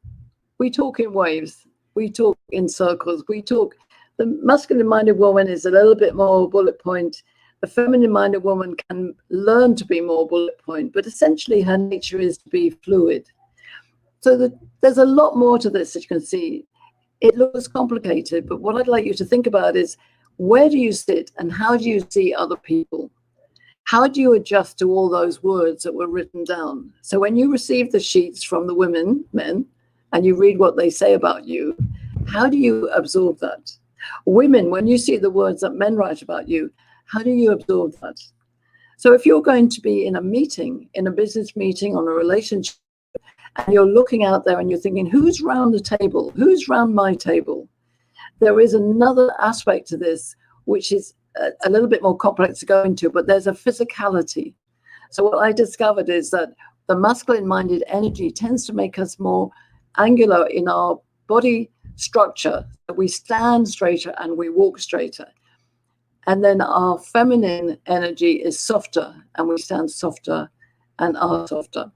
waves. We talk in circles. The masculine-minded woman is a little bit more bullet point. A feminine-minded woman can learn to be more bullet point, but essentially her nature is to be fluid. So there's a lot more to this that you can see. It looks complicated, but what I'd like you to think about is, where do you sit and how do you see other people? How do you adjust to all those words that were written down? So when you receive the sheets from the men, and you read what they say about you, how do you absorb that? Women, when you see the words that men write about you, how do you absorb that? So if you're going to be in a meeting, in a business meeting, on a relationship, and you're looking out there and you're thinking, who's round the table? Who's round my table? There is another aspect to this, which is a little bit more complex to go into, but there's a physicality. So what I discovered is that the masculine-minded energy tends to make us more angular in our body structure. We stand straighter and we walk straighter. And then our feminine energy is softer, and we stand softer and are softer.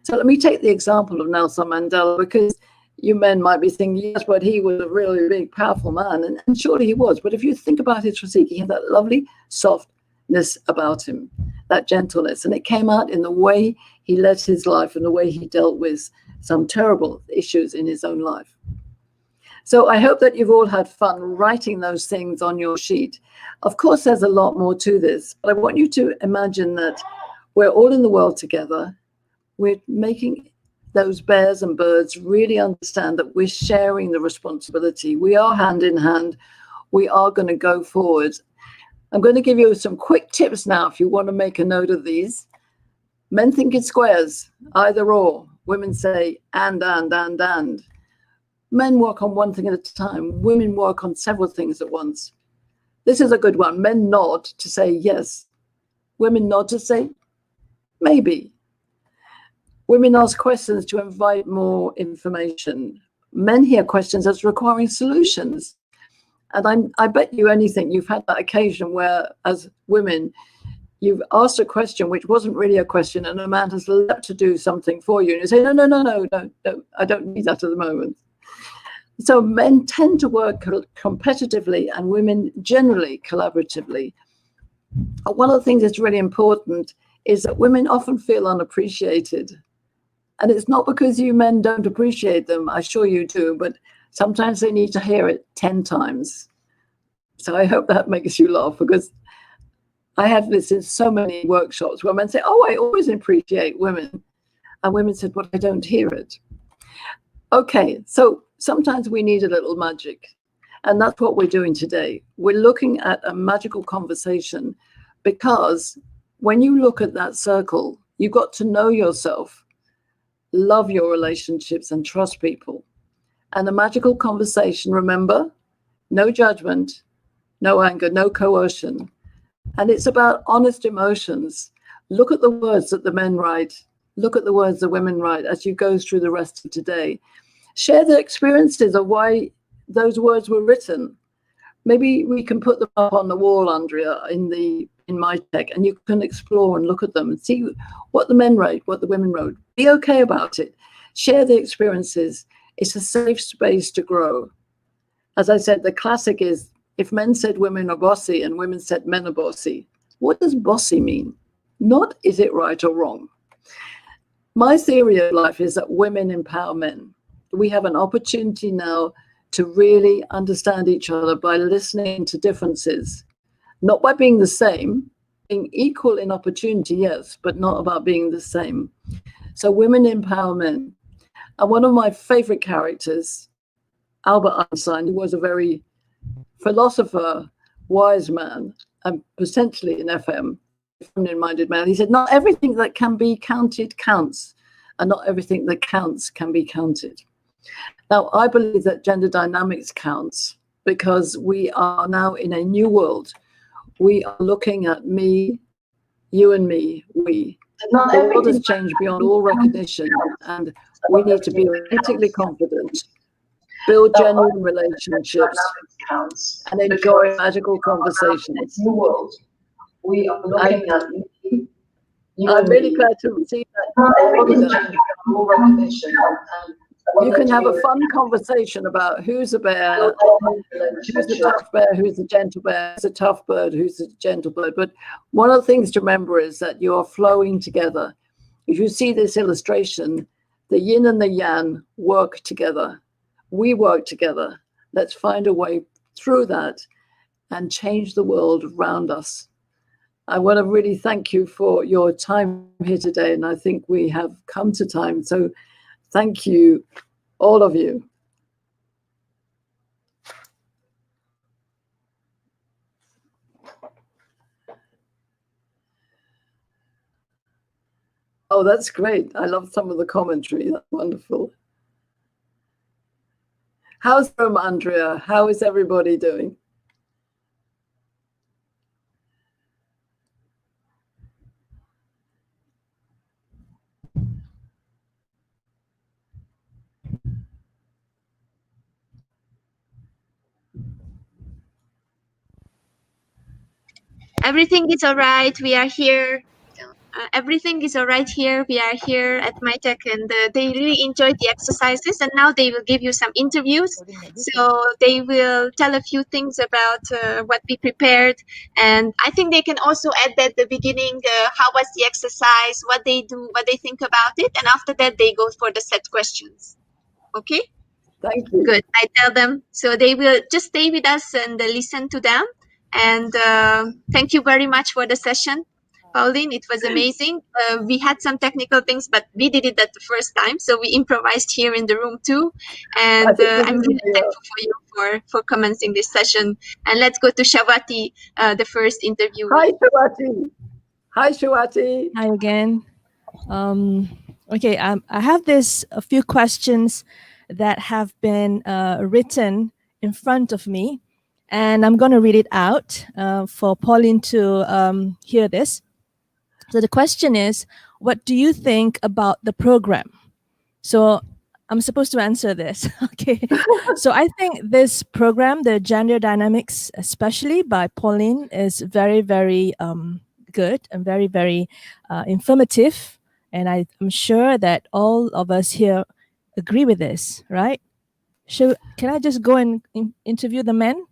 So let me take the example of Nelson Mandela, because you men might be thinking, yes, but he was a really big, powerful man. And surely he was. But if you think about his physique, he had that lovely softness about him, that gentleness. And it came out in the way he led his life and the way he dealt with some terrible issues in his own life. So I hope that you've all had fun writing those things on your sheet. Of course, there's a lot more to this, but I want you to imagine that we're all in the world together. We're making those bears and birds really understand that we're sharing the responsibility. We are hand in hand. We are going to go forward. I'm going to give you some quick tips now if you want to make a note of these. Men think in squares, either or. Women say and. Men work on one thing at a time. Women work on several things at once. This is a good one. Men nod to say yes. Women nod to say maybe. Women ask questions to invite more information. Men hear questions as requiring solutions. And I bet you anything you've had that occasion where, as women, you've asked a question which wasn't really a question, and a man has leapt to do something for you. And you say, no, I don't need that at the moment. So men tend to work competitively and women generally collaboratively. One of the things that's really important is that women often feel unappreciated. And it's not because you men don't appreciate them, I'm sure you do, but sometimes they need to hear it 10 times. So I hope that makes you laugh, because I have this in so many workshops where men say, oh, I always appreciate women. And women said, well, I don't hear it. Okay, so sometimes we need a little magic. And that's what we're doing today. We're looking at a magical conversation, because when you look at that circle, you've got to know yourself, love your relationships, and trust people. And a magical conversation, remember, no judgment, no anger, no coercion. And it's about honest emotions. Look at the words that the men write. Look at the words the women write as you go through the rest of today. Share the experiences of why those words were written. Maybe we can put them up on the wall, Andrea, in MITEC, and you can explore and look at them and see what the men wrote, what the women wrote. Be okay about it. Share the experiences. It's a safe space to grow. As I said, the classic is, if men said women are bossy and women said men are bossy, what does bossy mean? Not is it right or wrong. My theory of life is that women empower men. We have an opportunity now to really understand each other by listening to differences, not by being the same, being equal in opportunity, yes, but not about being the same. So women empower men. And one of my favorite characters, Albert Einstein, who was a very philosopher, wise man, and potentially an feminine-minded man, he said, not everything that can be counted counts, and not everything that counts can be counted. Now, I believe that gender dynamics counts, because we are now in a new world. We are looking at me, you and me, we. The world has changed beyond all recognition, and we need to be authentically confident, build genuine relationships, and enjoy magical conversations. New world. We are looking at me. I'm really glad to see that. You can have a fun conversation about who's a bear, who's the tough bear, who's the gentle bear, who's a tough bird, who's a gentle bird. But one of the things to remember is that you are flowing together. If you see this illustration, the yin and the yang work together. We work together. Let's find a way through that and change the world around us. I want to really thank you for your time here today. And I think we have come to time. So thank you, all of you. Oh, that's great. I love some of the commentary. That's wonderful. How's Rome, Andrea? How is everybody doing? Everything is all right. We are here. Everything is all right here. We are here at MITEC, and they really enjoyed the exercises. And now they will give you some interviews. So they will tell a few things about what we prepared. And I think they can also add at the beginning how was the exercise, what they do, what they think about it. And after that, they go for the set questions. Okay? Thank you. Good. I tell them. So they will just stay with us and listen to them. And thank you very much for the session, Pauline. It was amazing. We had some technical things, but we did it at the first time. So we improvised here in the room too. And I'm really thankful for you for commencing this session. And let's go to Shawati, the first interview. Hi, Shawati. Hi, Shawati. Hi again. Okay, I have a few questions that have been written in front of me, and I'm going to read it out for Pauline to hear this. So the question is, what do you think about the program? So I'm supposed to answer this. Okay. So I think this program, the Gender Dynamics, especially by Pauline, is very, very good and very, very informative. And I'm sure that all of us here agree with this, right? Can I just go and interview the men?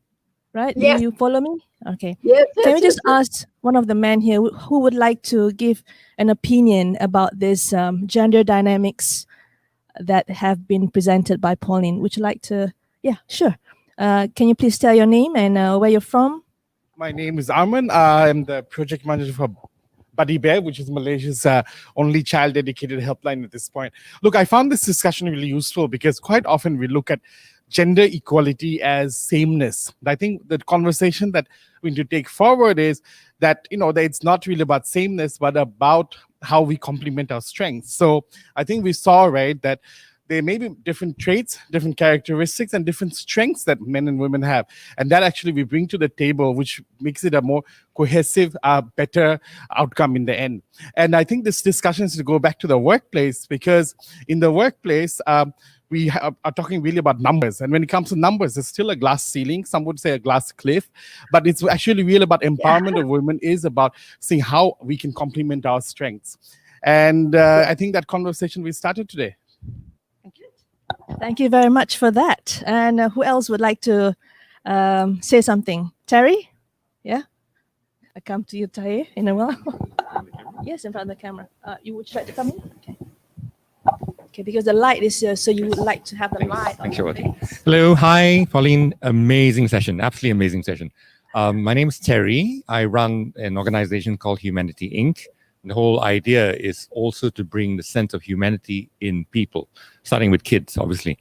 Right? Yes. Do you follow me? Okay. Yes, Can we just ask one of the men here who would like to give an opinion about this gender dynamics that have been presented by Pauline? Would you like to? Yeah, sure. Can you please tell your name and where you're from? My name is Arman. I'm the project manager for Buddy Bear, which is Malaysia's only child-dedicated helpline at this point. Look, I found this discussion really useful because quite often we look at gender equality as sameness. I think the conversation that we need to take forward is that, that it's not really about sameness, but about how we complement our strengths. So I think we saw, right, that there may be different traits, different characteristics, and different strengths that men and women have. And that actually we bring to the table, which makes it a more cohesive, better outcome in the end. And I think this discussion is to go back to the workplace, because in the workplace, we are talking really about numbers. And when it comes to numbers, there's still a glass ceiling. Some would say a glass cliff. But it's actually really about empowerment of women, is about seeing how we can complement our strengths. And I think that conversation we started today. Thank you very much for that. And who else would like to say something? Terry? Yeah? I come to you, Terry, in a while. Yes, in front of the camera. You would like to come in? Okay. Okay, because the light is here, so you would like to have the light. Thanks, Shawati. Hello, hi, Pauline. Amazing session, absolutely amazing session. My name is Terry. I run an organization called Humanity Inc. The whole idea is also to bring the sense of humanity in people, starting with kids, obviously.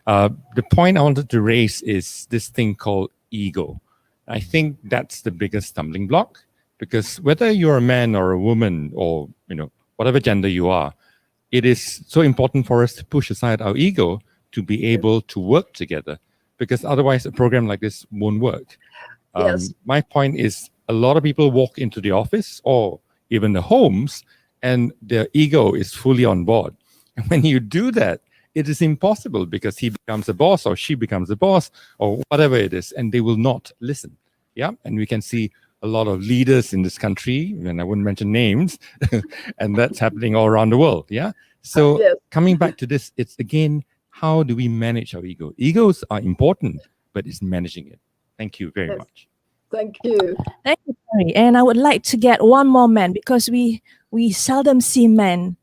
The point I wanted to raise is this thing called ego. I think that's the biggest stumbling block, because whether you're a man or a woman or, whatever gender you are, it is so important for us to push aside our ego to be able to work together, because otherwise a program like this won't work. Yes. My point is, a lot of people walk into the office or even the homes, and their ego is fully on board. And when you do that, it is impossible, because he becomes a boss or she becomes a boss or whatever it is, and they will not listen. Yeah, and we can see a lot of leaders in this country, and I wouldn't mention names, and that's happening all around the world. Yeah. So Yes. coming back to this, it's again, how do we manage our ego? Egos are important, but it's managing it. Thank you very Yes. much. Thank you. Thank you, Terry. And I would like to get one more man, because we seldom see men,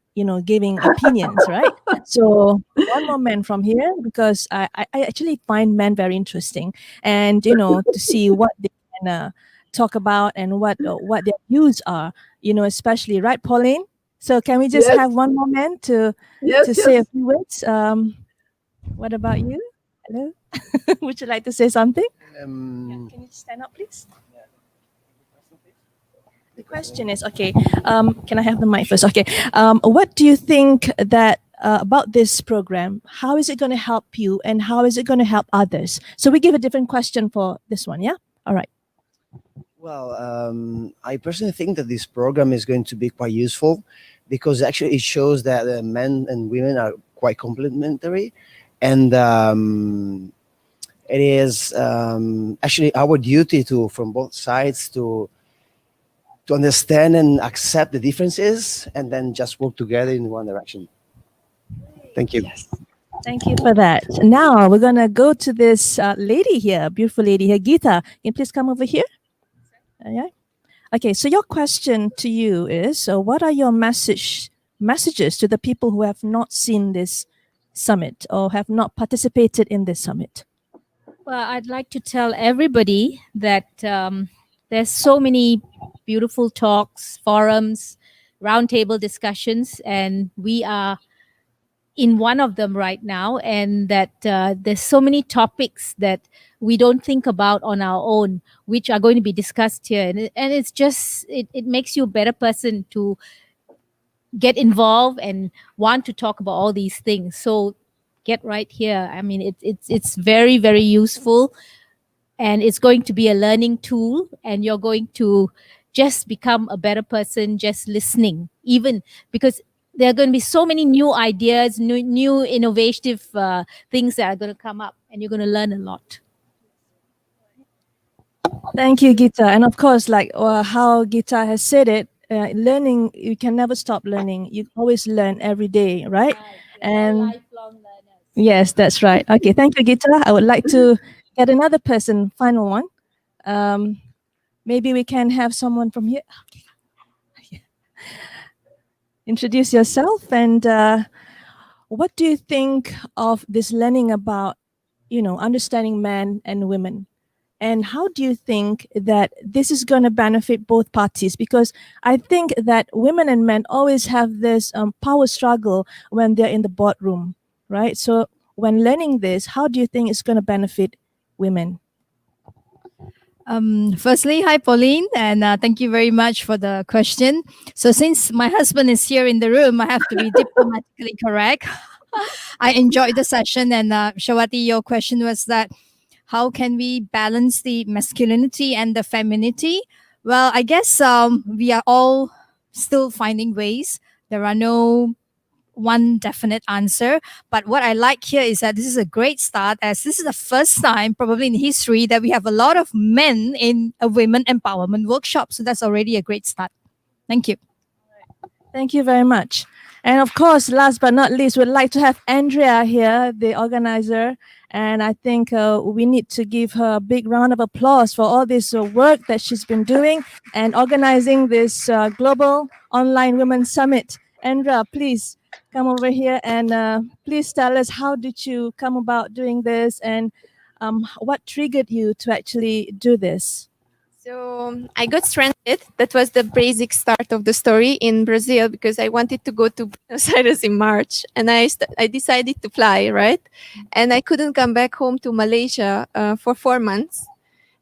giving opinions, right? So one more man from here, because I actually find men very interesting, and to see what they can talk about and what their views are, especially, right, Pauline? So can we just Yes. have one moment to Yes, say a yes. few words? What about you? Hello? Would you like to say something? Can you stand up, please? The question is, okay, can I have the mic first? Okay. What do you think that about this program? How is it going to help you and how is it going to help others? So we give a different question for this one, yeah? All right. Well, I personally think that this program is going to be quite useful because actually it shows that men and women are quite complementary, and it is actually our duty to, from both sides, to understand and accept the differences, and then just work together in one direction. Thank you. Yes. Thank you for that. Now we're going to go to this lady here, beautiful lady here, Geeta. Can you please come over here? Yeah. Okay, so your question to you is, what are your messages to the people who have not seen this summit or have not participated in this summit? Well, I'd like to tell everybody that there's so many beautiful talks, forums, roundtable discussions, and we are in one of them right now, and that there's so many topics that we don't think about on our own, which are going to be discussed here. And it's just, it makes you a better person to get involved and want to talk about all these things. So get right here. I mean, it's very, very useful, and it's going to be a learning tool, and you're going to just become a better person just listening, even because there are going to be so many new ideas, new innovative things that are going to come up, and you're going to learn a lot. Thank you, Geeta. And of course, like how Geeta has said it, learning, you can never stop learning. You always learn every day, right? And lifelong learners. yes, that's right. Okay, thank you, Geeta. I would like to get another person, final one. Maybe we can have someone from here. Okay. Introduce yourself, and what do you think of this learning about, understanding men and women? And how do you think that this is going to benefit both parties? Because I think that women and men always have this power struggle when they're in the boardroom, right? So when learning this, how do you think it's going to benefit women? Firstly, hi Pauline, and thank you very much for the question. So since my husband is here in the room, I have to be diplomatically correct. I enjoyed the session, and Shawati, your question was that how can we balance the masculinity and the femininity? Well, I guess we are all still finding ways. There are no one definite answer, but what I like here is that this is a great start, as this is the first time probably in history that we have a lot of men in a women empowerment workshop. So that's already a great start. Thank you. Thank you very much. And of course, last but not least, we'd like to have Andrea here, the organizer. And I think we need to give her a big round of applause for all this work that she's been doing and organizing this Global Online Women's Summit. Andrea, please come over here and please tell us, how did you come about doing this, and what triggered you to actually do this? So I got stranded. That was the basic start of the story in Brazil, because I wanted to go to Buenos Aires in March, and I decided to fly, right? And I couldn't come back home to Malaysia for 4 months.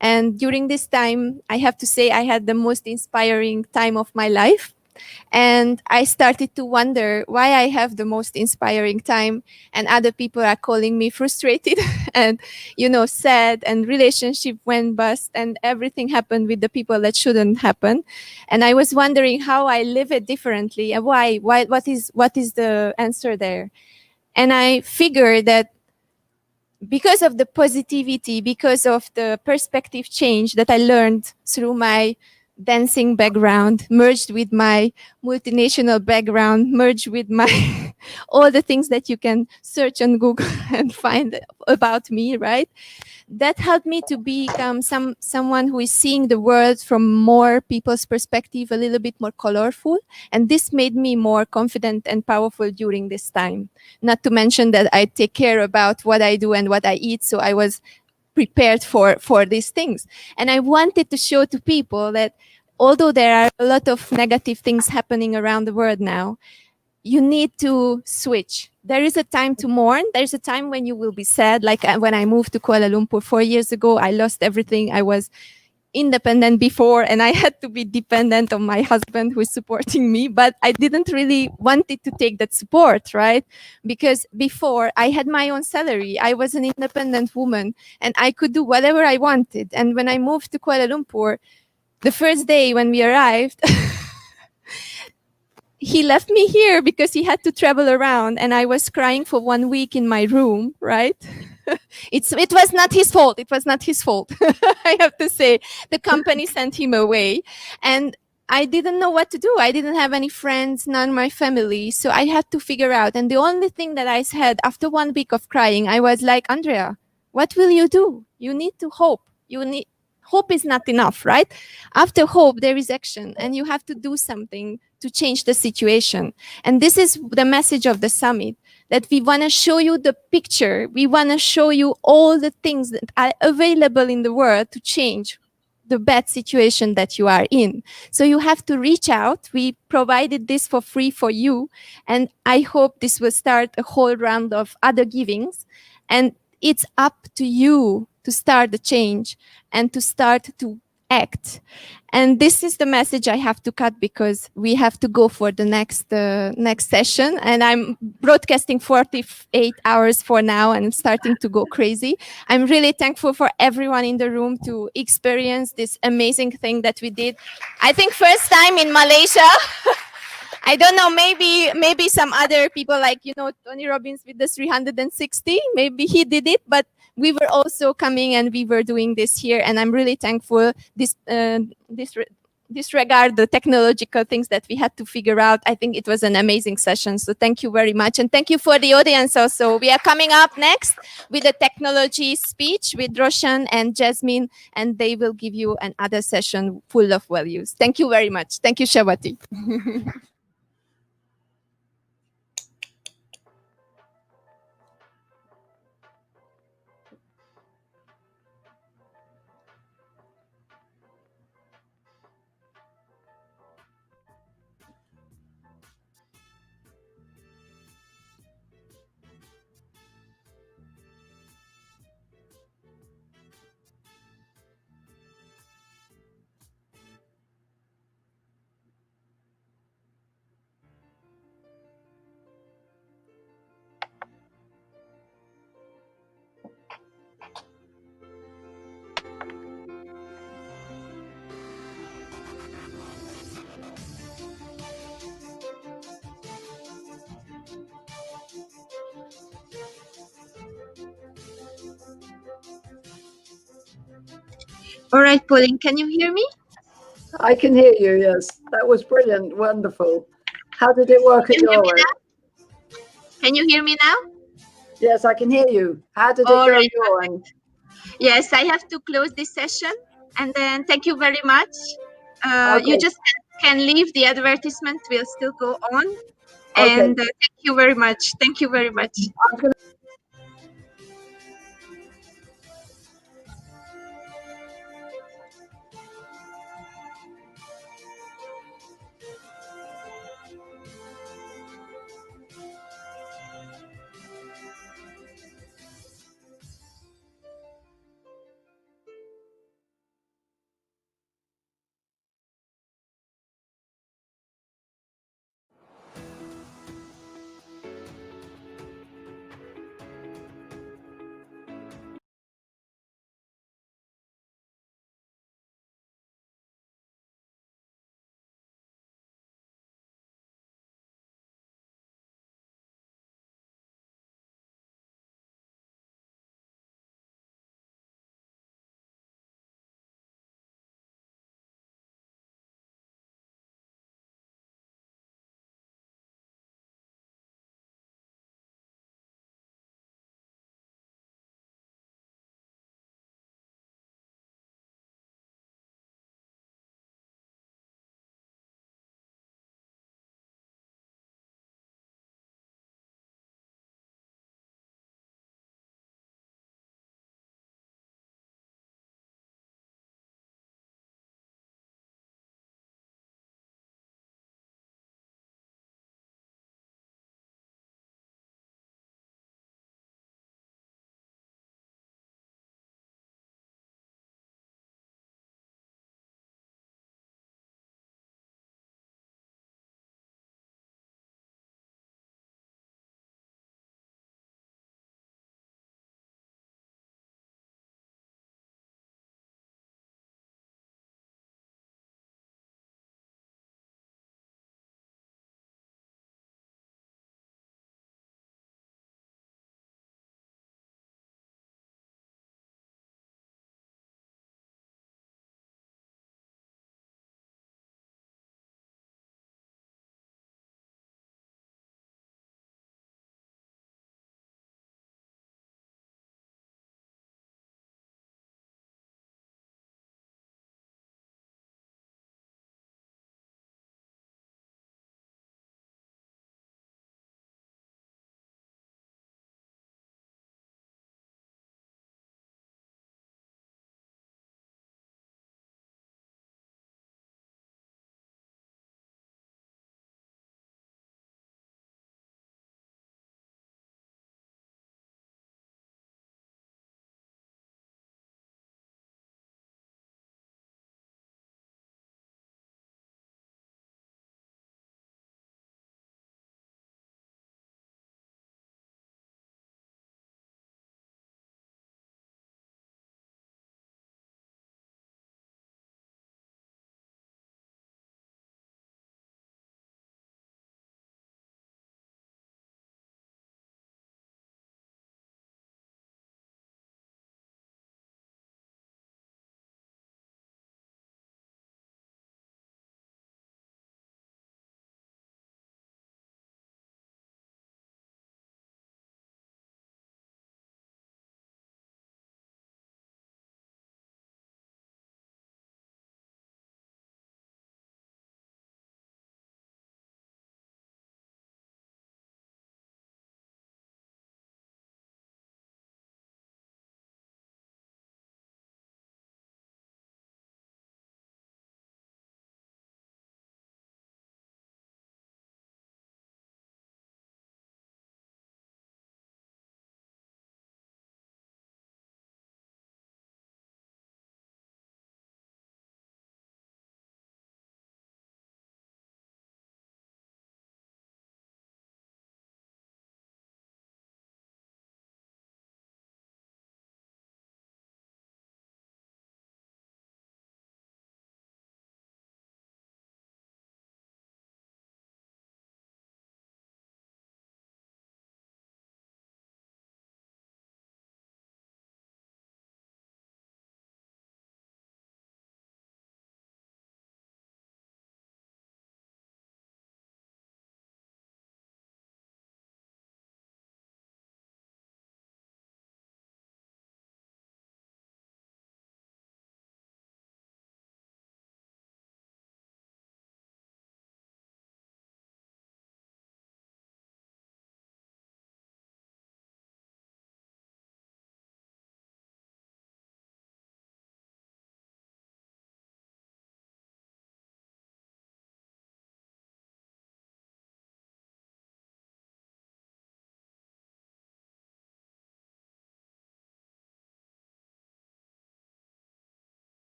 And during this time, I have to say I had the most inspiring time of my life. And I started to wonder why I have the most inspiring time and other people are calling me frustrated and, sad, and relationship went bust and everything happened with the people that shouldn't happen. And I was wondering how I live it differently and why, what is the answer there? And I figured that because of the positivity, because of the perspective change that I learned through my dancing background, merged with my multinational background, merged with my all the things that you can search on Google and find about me, right? That helped me to become someone who is seeing the world from more people's perspective, a little bit more colorful. And this made me more confident and powerful during this time. Not to mention that I take care about what I do and what I eat. So I was prepared for these things. And I wanted to show to people that although there are a lot of negative things happening around the world now, you need to switch. There is a time to mourn. There's a time when you will be sad. Like when I moved to Kuala Lumpur 4 years ago, I lost everything. I was independent before, and I had to be dependent on my husband who is supporting me, but I didn't really wanted to take that support, right? Because before I had my own salary, I was an independent woman and I could do whatever I wanted. And when I moved to Kuala Lumpur, the first day when we arrived, he left me here because he had to travel around, and I was crying for 1 week in my room, right? It was not his fault. It was not his fault. I have to say, the company sent him away, and I didn't know what to do. I didn't have any friends, none of my family. So I had to figure out. And the only thing that I said after 1 week of crying, I was like, Andrea, what will you do? You need to hope. Hope is not enough, right? After hope, there is action, and you have to do something to change the situation. And this is the message of the summit, that we want to show you the picture. We want to show you all the things that are available in the world to change the bad situation that you are in. So you have to reach out. We provided this for free for you. And I hope this will start a whole round of other givings. And it's up to you to start the change and to start to act. And this is the message I have to cut because we have to go for the next session. And I'm broadcasting 48 hours for now, and I'm starting to go crazy. I'm really thankful for everyone in the room to experience this amazing thing that we did. I think first time in Malaysia. I don't know, maybe some other people like, Tony Robbins with the 360, maybe he did it, but we were also coming and we were doing this here. And I'm really thankful disregard the technological things that we had to figure out. I think it was an amazing session. So thank you very much. And thank you for the audience also. We are coming up next with a technology speech with Roshan and Jasmine, and they will give you another session full of values. Thank you very much. Thank you, Shawati. All right, Pauline, can you hear me? I can hear you, yes. That was brilliant, wonderful. How did it work at your end? Can you hear me now? Yes, I can hear you. How did it go at your end? Yes, I have to close this session. And then thank you very much. Okay. You just can leave. The advertisement will still go on. Okay. And thank you very much. Thank you very much. I'm gonna